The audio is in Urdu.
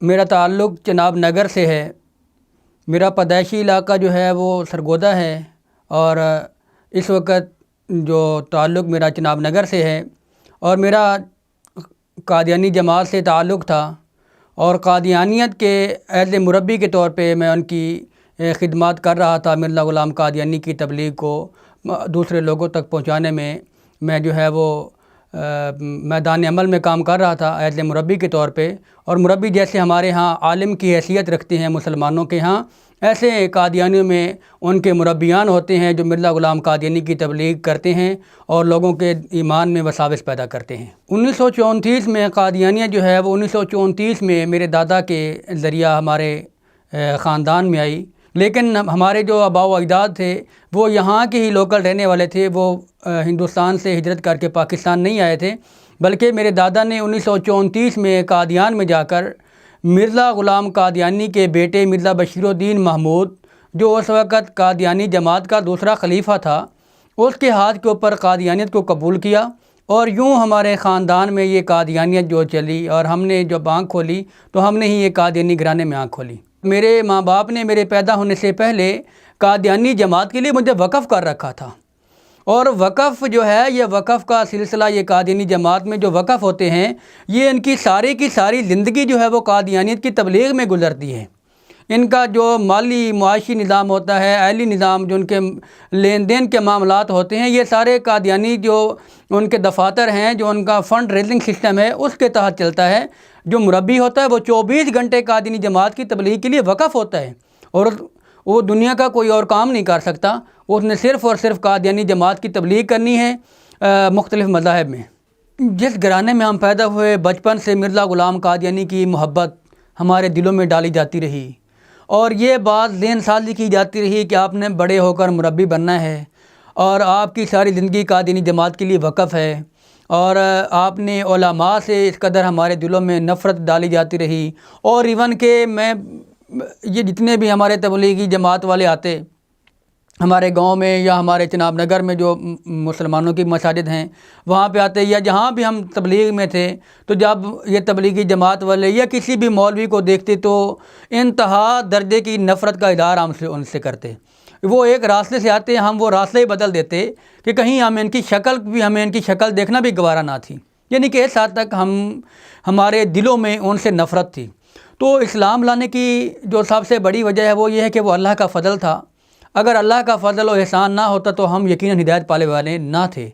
میرا تعلق چناب نگر سے ہے۔ میرا پیدائشی علاقہ جو ہے وہ سرگودا ہے، اور اس وقت جو تعلق میرا چناب نگر سے ہے، اور میرا قادیانی جماعت سے تعلق تھا، اور قادیانیت کے ایز مربی کے طور پہ میں ان کی خدمات کر رہا تھا۔ مرزا غلام قادیانی کی تبلیغ کو دوسرے لوگوں تک پہنچانے میں جو ہے وہ میدان عمل میں کام کر رہا تھا ایز مربی کے طور پہ۔ اور مربی جیسے ہمارے ہاں عالم کی حیثیت رکھتے ہیں مسلمانوں کے ہاں، ایسے قادیانیوں میں ان کے مربیان ہوتے ہیں جو مرزا غلام قادیانی کی تبلیغ کرتے ہیں اور لوگوں کے ایمان میں وساوس پیدا کرتے ہیں۔ 1934 میں قادیانیت جو ہے وہ 1934 میں میرے دادا کے ذریعہ ہمارے خاندان میں آئی، لیکن ہمارے جو آباء و اجداد تھے وہ یہاں کے ہی لوکل رہنے والے تھے، وہ ہندوستان سے ہجرت کر کے پاکستان نہیں آئے تھے، بلکہ میرے دادا نے 1934 میں قادیان میں جا کر مرزا غلام قادیانی کے بیٹے مرزا بشیر الدین محمود، جو اس وقت قادیانی جماعت کا دوسرا خلیفہ تھا، اس کے ہاتھ کے اوپر قادیانیت کو قبول کیا، اور یوں ہمارے خاندان میں یہ قادیانیت جو چلی، اور ہم نے جب آنکھ کھولی تو ہم نے ہی یہ قادیانی گھرانے میں آنکھ کھولی۔ میرے ماں باپ نے میرے پیدا ہونے سے پہلے قادیانی جماعت کے لیے مجھے وقف کر رکھا تھا، اور وقف جو ہے یہ وقف کا سلسلہ، یہ قادیانی جماعت میں جو وقف ہوتے ہیں یہ ان کی ساری زندگی جو ہے وہ قادیانیت کی تبلیغ میں گزرتی ہے۔ ان کا جو مالی معاشی نظام ہوتا ہے، اہلی نظام، جو ان کے لین دین کے معاملات ہوتے ہیں، یہ سارے قادیانی جو ان کے دفاتر ہیں، جو ان کا فنڈ ریزنگ سسٹم ہے، اس کے تحت چلتا ہے۔ جو مربی ہوتا ہے وہ 24 گھنٹے قادیانی جماعت کی تبلیغ کے لیے وقف ہوتا ہے، اور وہ دنیا کا کوئی اور کام نہیں کر سکتا، اس نے صرف اور صرف قادیانی جماعت کی تبلیغ کرنی ہے مختلف مذاہب میں۔ جس گھرانے میں ہم پیدا ہوئے، بچپن سے مرزا غلام قادیانی کی محبت ہمارے دلوں میں ڈالی جاتی رہی، اور یہ بات ذہن سازی کی جاتی رہی کہ آپ نے بڑے ہو کر مربی بننا ہے، اور آپ کی ساری زندگی قادیانی جماعت کے لیے وقف ہے، اور آپ نے علماء سے اس قدر ہمارے دلوں میں نفرت ڈالی جاتی رہی، اور ایون کہ یہ جتنے بھی ہمارے تبلیغی جماعت والے آتے ہمارے گاؤں میں یا ہمارے چناب نگر میں جو مسلمانوں کی مساجد ہیں وہاں پہ آتے، یا جہاں بھی ہم تبلیغ میں تھے، تو جب یہ تبلیغی جماعت والے یا کسی بھی مولوی کو دیکھتے تو انتہا درجے کی نفرت کا اظہار ہم سے ان سے کرتے۔ وہ ایک راستے سے آتے، ہم وہ راستہ ہی بدل دیتے کہ کہیں ہمیں ان کی شکل دیکھنا بھی گوارا نہ تھی، یعنی کہ اس حد تک ہمارے دلوں میں ان سے نفرت تھی۔ تو اسلام لانے کی جو سب سے بڑی وجہ ہے وہ یہ ہے کہ وہ اللہ کا فضل تھا۔ اگر اللہ کا فضل و احسان نہ ہوتا تو ہم یقیناً ہدایت پالے والے نہ تھے۔